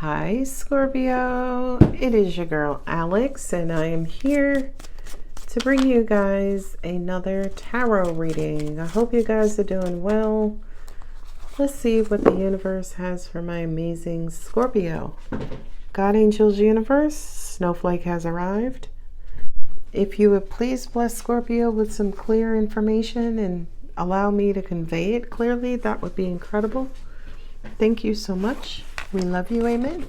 Hi Scorpio, it is your girl Alex and I am here to bring you guys another tarot reading. I hope you guys are doing well. Let's see what the universe has for my amazing Scorpio. God Angels Universe, Snowflake has arrived. If you would please bless Scorpio with some clear information and allow me to convey it clearly, that would be incredible. Thank you so much. We love you. Amen.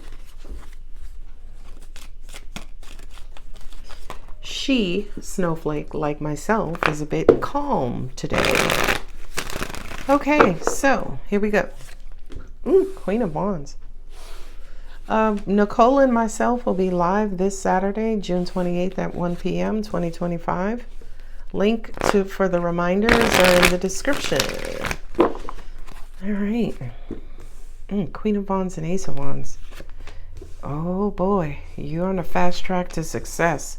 She, Snowflake, like myself, is a bit calm today. Okay, so here we go. Queen of Wands. Nicole and myself will be live this Saturday, June 28th at 1 p.m. 2025. Link for the reminders are in the description. All right. Queen of Wands and Ace of Wands. Oh boy, you're on a fast track to success.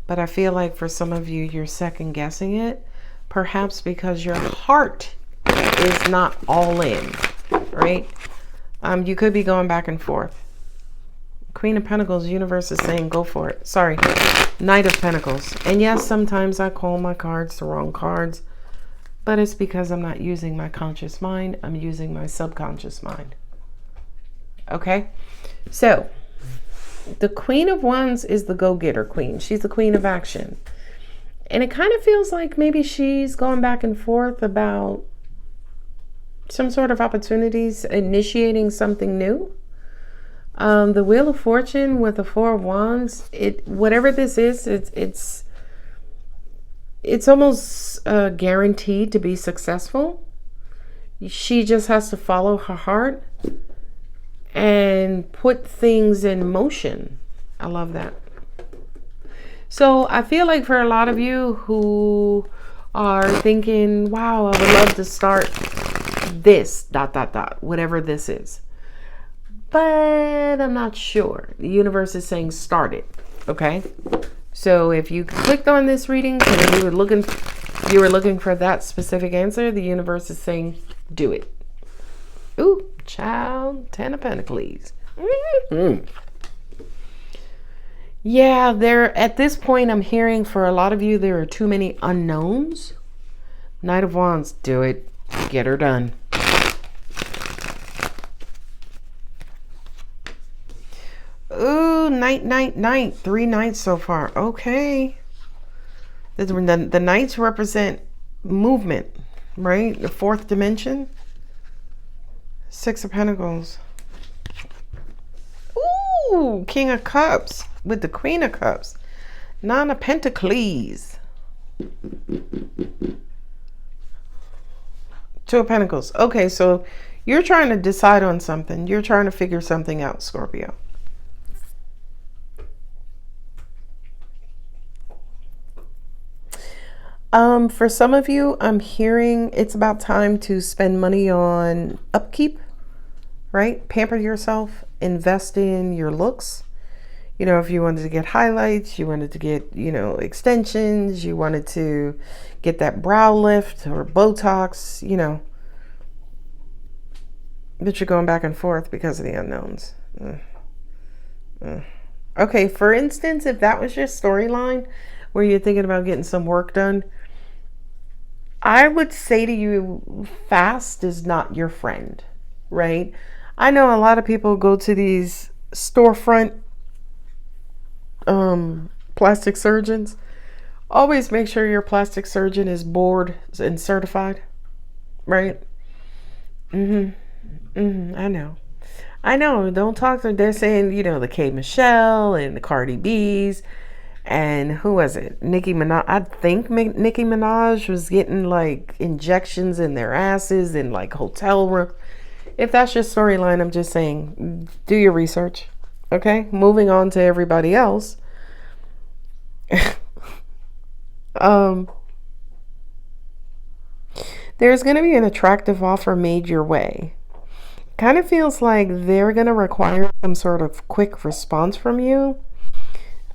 But I feel like for some of you, you're second guessing it. Perhaps because your heart is not all in, right? You could be going back and forth. Queen of Pentacles, universe is saying go for it. Sorry, Knight of Pentacles. And yes, sometimes I call my cards the wrong cards. But it's because I'm not using my conscious mind. I'm using my subconscious mind. Okay, so the Queen of Wands is the go-getter queen. She's the queen of action. And it kind of feels like maybe she's going back and forth about some sort of opportunities, initiating something new. The Wheel of Fortune with the Four of Wands, whatever this is, it's almost guaranteed to be successful. She just has to follow her heart and put things in motion. I love that. So I feel like for a lot of you who are thinking, wow, I would love to start this, ... whatever this is. But I'm not sure. The universe is saying start it. Okay. So if you clicked on this reading and you were looking for that specific answer, the universe is saying do it. Ooh, child, 10 of Pentacles. Yeah, at this point I'm hearing for a lot of you there are too many unknowns. Knight of Wands, do it. Get her done. Ooh, Knight. 3 knights so far. Okay. The knights represent movement, right? The fourth dimension. 6 of Pentacles. Ooh, King of Cups with the Queen of Cups. 9 of Pentacles. 2 of Pentacles. Okay, so you're trying to decide on something. You're trying to figure something out, Scorpio. For some of you, I'm hearing it's about time to spend money on upkeep, right? Pamper yourself, invest in your looks. You know, if you wanted to get highlights, you wanted to get, extensions, you wanted to get that brow lift or Botox, but you're going back and forth because of the unknowns. Okay, for instance, if that was your storyline where you're thinking about getting some work done, I would say to you, fast is not your friend, right? I know a lot of people go to these storefront plastic surgeons. Always make sure your plastic surgeon is board and certified, right? I know. Don't talk to. They're saying, the K Michelle and the Cardi B's. And who was it? Nicki Minaj. I think Nicki Minaj was getting like injections in their asses in like hotel room. If that's your storyline, I'm just saying, do your research. Okay, moving on to everybody else. There's going to be an attractive offer made your way. Kind of feels like they're going to require some sort of quick response from you.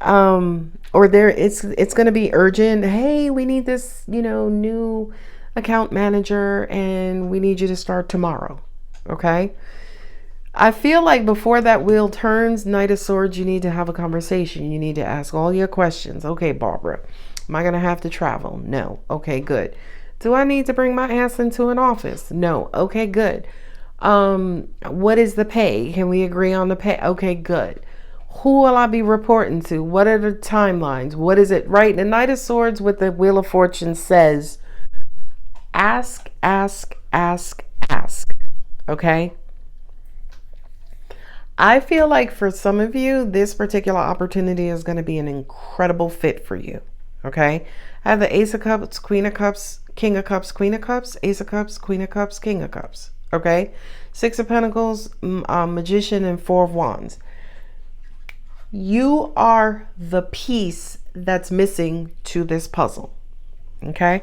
Or it's going to be urgent. Hey, we need this, new account manager and we need you to start tomorrow. Okay. I feel like before that wheel turns, Knight of Swords, you need to have a conversation. You need to ask all your questions. Okay, Barbara, am I going to have to travel? No. Okay, good. Do I need to bring my ass into an office? No. Okay, good. What is the pay? Can we agree on the pay? Okay, good. Who will I be reporting to? What are the timelines? What is it? Right? The Knight of Swords with the Wheel of Fortune says, ask, ask, ask, ask. Okay? I feel like for some of you, this particular opportunity is going to be an incredible fit for you. Okay? I have the Ace of Cups, Queen of Cups, King of Cups, Queen of Cups, Ace of Cups, Queen of Cups, King of Cups. Okay? Six of Pentacles, Magician, and Four of Wands. You are the piece that's missing to this puzzle. Okay?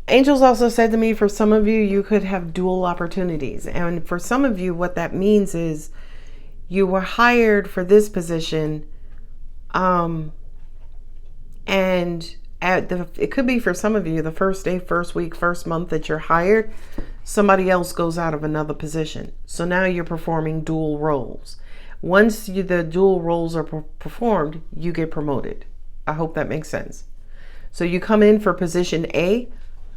Angels also said to me, for some of you, you could have dual opportunities. And for some of you, what that means is you were hired for this position. And it could be for some of you, the first day, first week, first month that you're hired, somebody else goes out of another position. So now you're performing dual roles. Once the dual roles are performed, you get promoted. I hope that makes sense. So you come in for position A,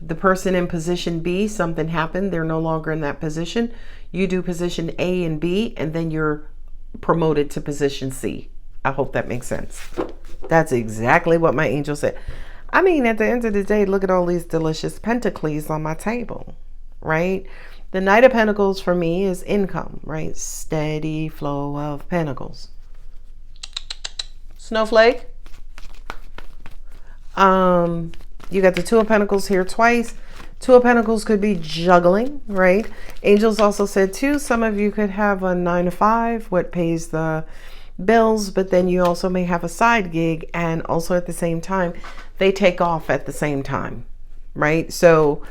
the person in position B, something happened, they're no longer in that position. You do position A and B, and then you're promoted to position C. I hope that makes sense. That's exactly what my angel said. I mean, at the end of the day, look at all these delicious pentacles on my table, right? The Knight of Pentacles for me is income, right? Steady flow of pentacles. Snowflake. You got the Two of Pentacles here twice. Two of Pentacles could be juggling, right? Angels also said too, some of you could have a 9 to 5, what pays the bills, but then you also may have a side gig, and also at the same time, they take off at the same time, right? So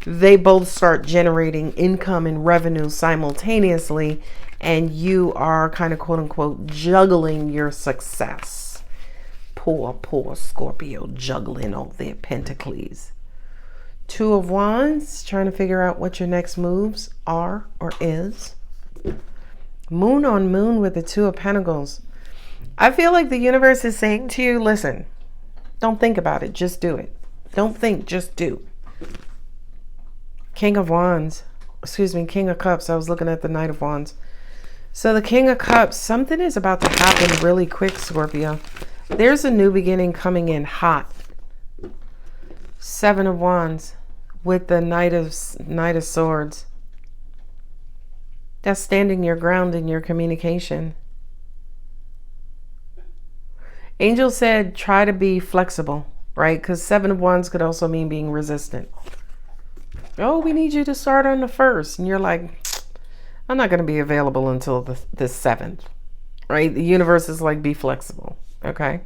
they both start generating income and revenue simultaneously, and you are kind of quote unquote juggling your success. Poor Scorpio juggling all their pentacles. Two of Wands, trying to figure out what your next moves are or is. Moon on Moon with the Two of Pentacles. I feel like the universe is saying to you, listen, don't think about it, just do it. Don't think, just do. King of Wands. Excuse me, King of Cups. I was looking at the Knight of Wands. So the King of Cups, something is about to happen really quick, Scorpio. There's a new beginning coming in hot. Seven of Wands with the Knight of Swords. That's standing your ground in your communication. Angel said try to be flexible, right? Because Seven of Wands could also mean being resistant. Oh, we need you to start on the 1st. And you're like, I'm not going to be available until the 7th, right? The universe is like, be flexible. Okay.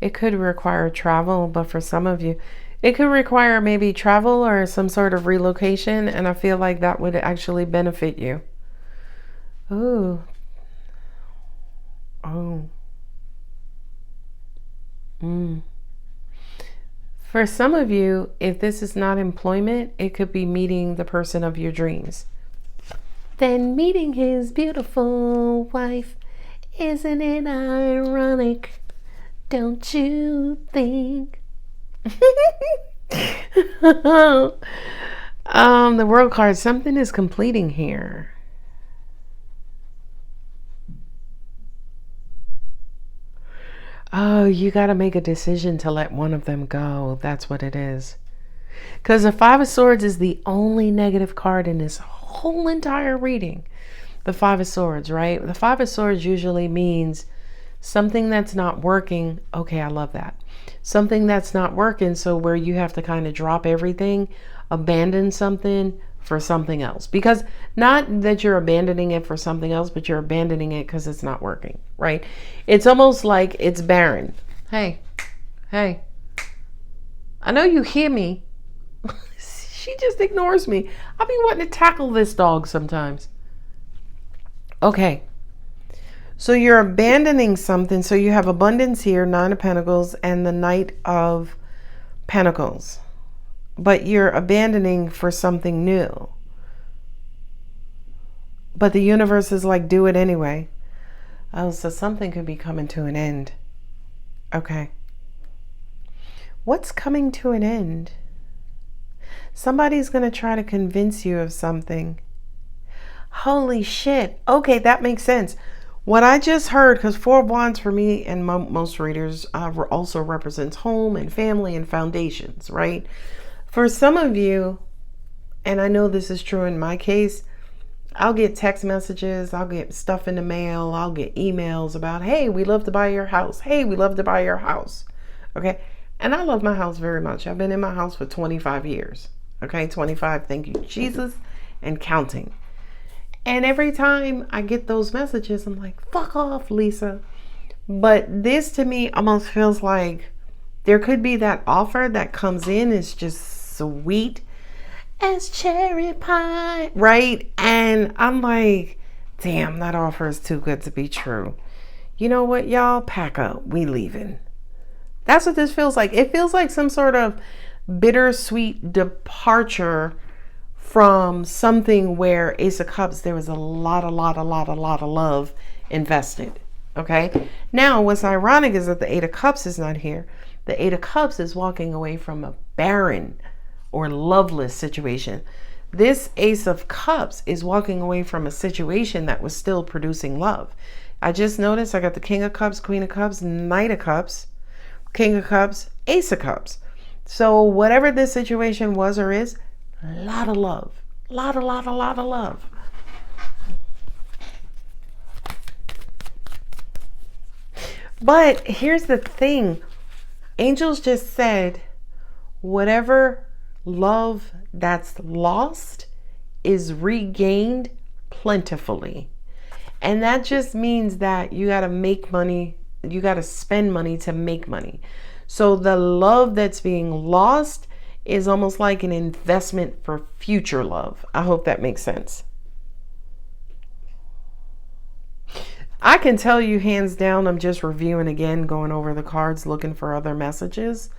It could require travel, but for some of you, it could require maybe travel or some sort of relocation, and I feel like that would actually benefit you. Ooh. Oh. For some of you, if this is not employment, it could be meeting the person of your dreams. Then meeting his beautiful wife. Isn't it ironic? Don't you think? The World card, something is completing here. Oh, you got to make a decision to let one of them go. That's what it is. Because the Five of Swords is the only negative card in this whole entire reading. The Five of Swords, right? The Five of Swords usually means something that's not working. Okay, I love that. Something that's not working, so where you have to kind of drop everything, abandon something for something else. Because not that you're abandoning it for something else, but you're abandoning it because it's not working, right? It's almost like it's barren. Hey, I know you hear me. She just ignores me. I'll be wanting to tackle this dog sometimes. Okay. So you're abandoning something. So you have abundance here, Nine of Pentacles, and the Knight of Pentacles. But you're abandoning for something new. But the universe is like, do it anyway. Oh, so something could be coming to an end. Okay. What's coming to an end? Somebody's going to try to convince you of something. Holy shit. Okay, that makes sense. What I just heard, because Four of Wands for me and most readers also represents home and family and foundations, right? For some of you, and I know this is true in my case, I'll get text messages, I'll get stuff in the mail, I'll get emails about, hey, we love to buy your house. Hey, we love to buy your house. Okay. And I love my house very much. I've been in my house for 25 years. Okay. 25. Thank you, Jesus, and counting. And every time I get those messages, I'm like, fuck off, Lisa. But this to me almost feels like there could be that offer that comes in is just sweet as cherry pie, right? And I'm like, damn, that offer is too good to be true. You know what, y'all? Pack up. We leaving. That's what this feels like. It feels like some sort of bittersweet departure from something where Ace of Cups, there was a lot of love invested. Okay. Now, what's ironic is that the Eight of Cups is not here. The Eight of Cups is walking away from a barren or loveless situation. This Ace of Cups is walking away from a situation that was still producing love. I just noticed I got the King of Cups, Queen of Cups, Knight of Cups, King of Cups, Ace of Cups. So whatever this situation was or is, a lot of love. A lot of love. But here's the thing. Angels just said, whatever love that's lost is regained plentifully. And that just means that you got to make money. You got to spend money to make money. So the love that's being lost is almost like an investment for future love. I hope that makes sense. I can tell you hands down, I'm just reviewing again, going over the cards, looking for other messages.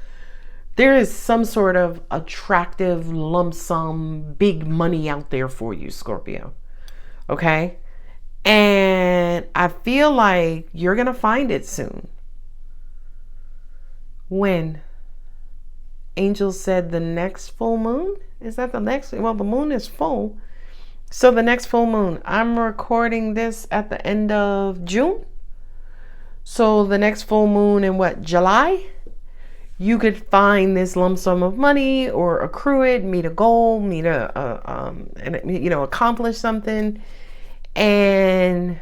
There is some sort of attractive lump sum, big money out there for you, Scorpio. Okay? And I feel like you're going to find it soon. When? Angels said the next full moon? Is that the next? Well, the moon is full. So the next full moon. I'm recording this at the end of June. So the next full moon in what? July? You could find this lump sum of money or accrue it, meet a goal, accomplish something. And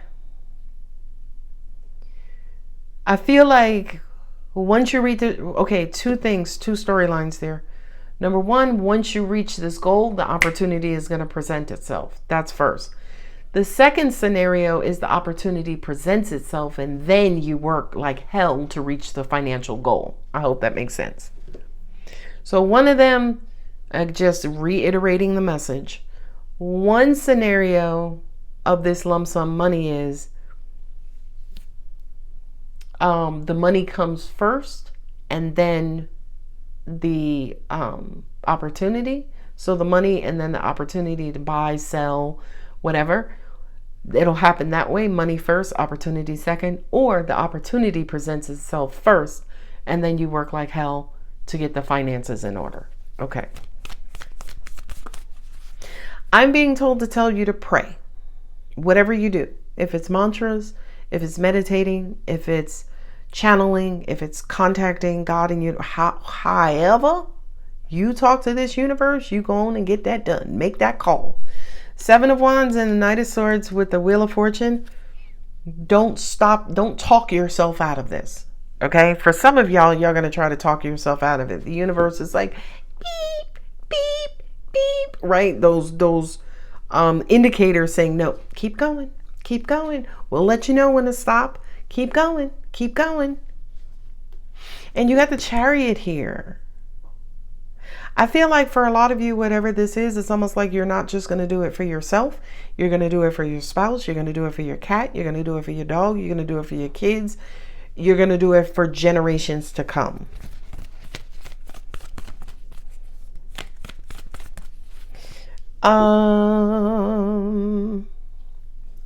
I feel like once you reach two storylines there. Number one, once you reach this goal, the opportunity is going to present itself. That's first. The second scenario is the opportunity presents itself and then you work like hell to reach the financial goal. I hope that makes sense. So one of them, just reiterating the message, one scenario of this lump sum money is the money comes first and then the opportunity. So the money and then the opportunity to buy, sell, whatever. It'll happen that way. Money first, opportunity second, or the opportunity presents itself first and then you work like hell to get the finances in order. Okay. I'm being told to tell you to pray. Whatever you do. If it's mantras, if it's meditating, if it's channeling, if it's contacting God and you, however you talk to this universe, you go on and get that done. Make that call. Seven of Wands and the Knight of Swords with the Wheel of Fortune. Don't stop. Don't talk yourself out of this. Okay. For some of y'all, you're going to try to talk yourself out of it. The universe is like, beep, beep, beep, right? Those indicators saying, no, keep going. Keep going. We'll let you know when to stop. Keep going. Keep going. And you got the Chariot here. I feel like for a lot of you, whatever this is, it's almost like you're not just going to do it for yourself. You're going to do it for your spouse. You're going to do it for your cat. You're going to do it for your dog. You're going to do it for your kids. You're going to do it for generations to come.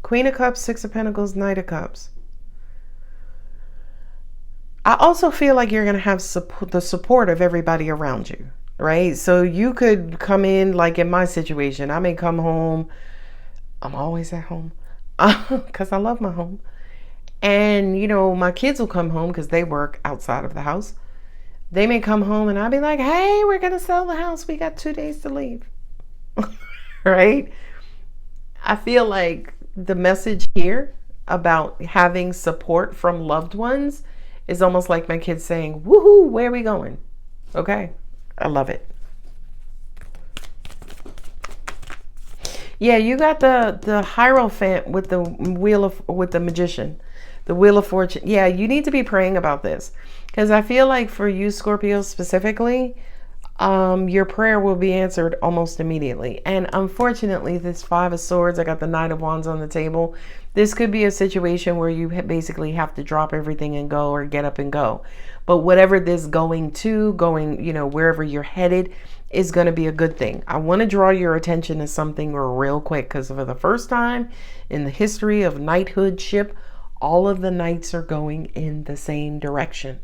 Queen of Cups, Six of Pentacles, Knight of Cups. I also feel like you're going to have the support of everybody around you, right? So you could come in, like in my situation, I may come home. I'm always at home because I love my home. And, you know, my kids will come home because they work outside of the house. They may come home and I'll be like, hey, we're going to sell the house. We got 2 days to leave. Right? I feel like the message here about having support from loved ones is almost like my kids saying, woohoo, where are we going? Okay. I love it. Yeah, you got the Hierophant with the with the Magician, the Wheel of Fortune. Yeah, you need to be praying about this because I feel like for you, Scorpio, specifically, your prayer will be answered almost immediately. And unfortunately, this Five of Swords, I got the Knight of Wands on the table. This could be a situation where you basically have to drop everything and go, or get up and go. But whatever this going, you know, wherever you're headed is going to be a good thing. I want to draw your attention to something real quick because for the first time in the history of knighthoodship, all of the knights are going in the same direction.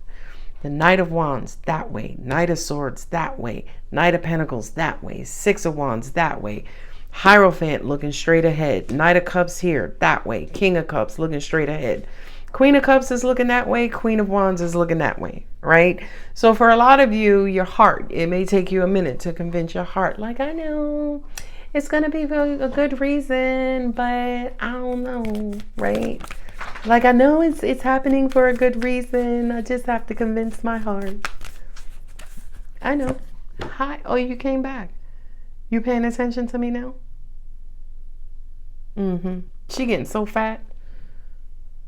The Knight of Wands that way, Knight of Swords that way, Knight of Pentacles that way, Six of Wands that way, Hierophant looking straight ahead, Knight of Cups here that way, King of Cups looking straight ahead, Queen of Cups is looking that way, Queen of Wands is looking that way, right? So for a lot of you, your heart, it may take you a minute to convince your heart, like, I know it's going to be a good reason, but I don't know, right? Like, I know it's happening for a good reason. I just have to convince my heart. I know. Hi. Oh, you came back. You paying attention to me now? She getting so fat.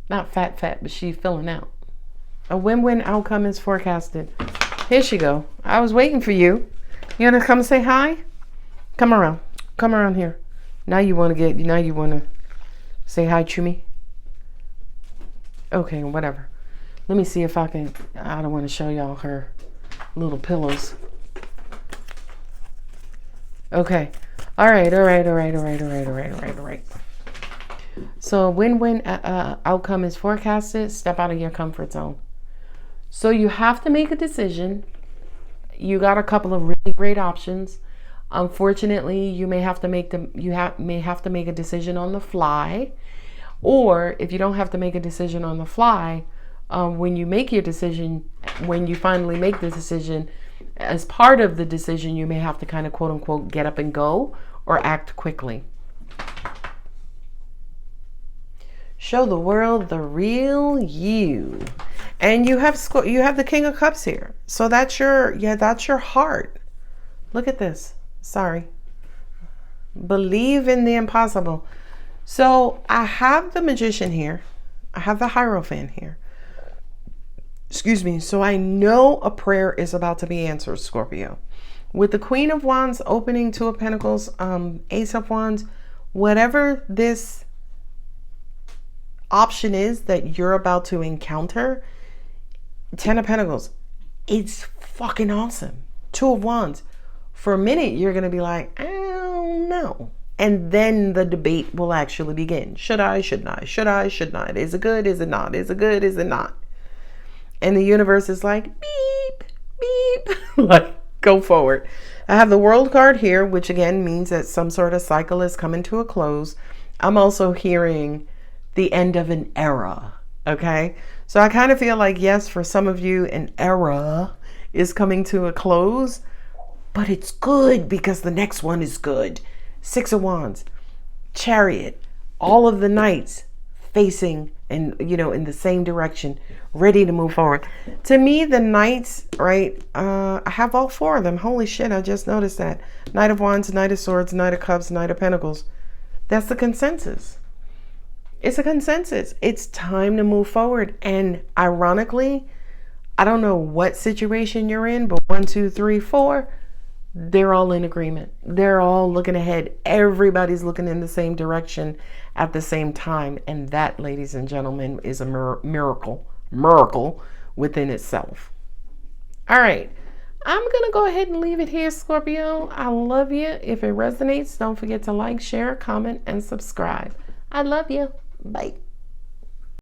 Not fat, but she's filling out. A win-win outcome is forecasted. Here she go. I was waiting for you. You want to come say hi? Come around. Come around here. Now you want to say hi to me? Okay, whatever. Let me see if I can. I don't want to show y'all her little pillows. Okay. All right. So win-win outcome is forecasted. Step out of your comfort zone. So you have to make a decision. You got a couple of really great options. Unfortunately, you may have to make a decision on the fly. Or if you don't have to make a decision on the fly, when you make your decision, when you finally make the decision, as part of the decision, you may have to kind of quote unquote get up and go or act quickly. Show the world the real you. And you have the King of Cups here. So that's your heart. Look at this. Sorry. Believe in the impossible. So I have the Magician here. I have the Hierophant here. Excuse me. So I know a prayer is about to be answered, Scorpio. With the Queen of Wands opening, Two of Pentacles, Ace of Wands, whatever this option is that you're about to encounter, Ten of Pentacles, it's fucking awesome. Two of Wands. For a minute, you're going to be like, I don't know. And then the debate will actually begin. Should I? Shouldn't I? Should I? Shouldn't I? Is it good? Is it not? Is it good? Is it not? And the universe is like, beep, beep. Like, go forward. I have the World card here, which again means that some sort of cycle is coming to a close. I'm also hearing the end of an era. Okay. So I kind of feel like, yes, for some of you, an era is coming to a close, but it's good because the next one is good. Six of Wands, Chariot, all of the knights facing and, in the same direction, ready to move forward. To me, the knights, right? I have all four of them. Holy shit, I just noticed that. Knight of Wands, Knight of Swords, Knight of Cups, Knight of Pentacles. That's the consensus. It's a consensus. It's time to move forward. And ironically, I don't know what situation you're in, but 1, 2, 3, 4, they're all in agreement. They're all looking ahead. Everybody's looking in the same direction at the same time. And that, ladies and gentlemen, is a miracle within itself. All right. I'm going to go ahead and leave it here, Scorpio. I love you. If it resonates, don't forget to like, share, comment, and subscribe. I love you. Bye.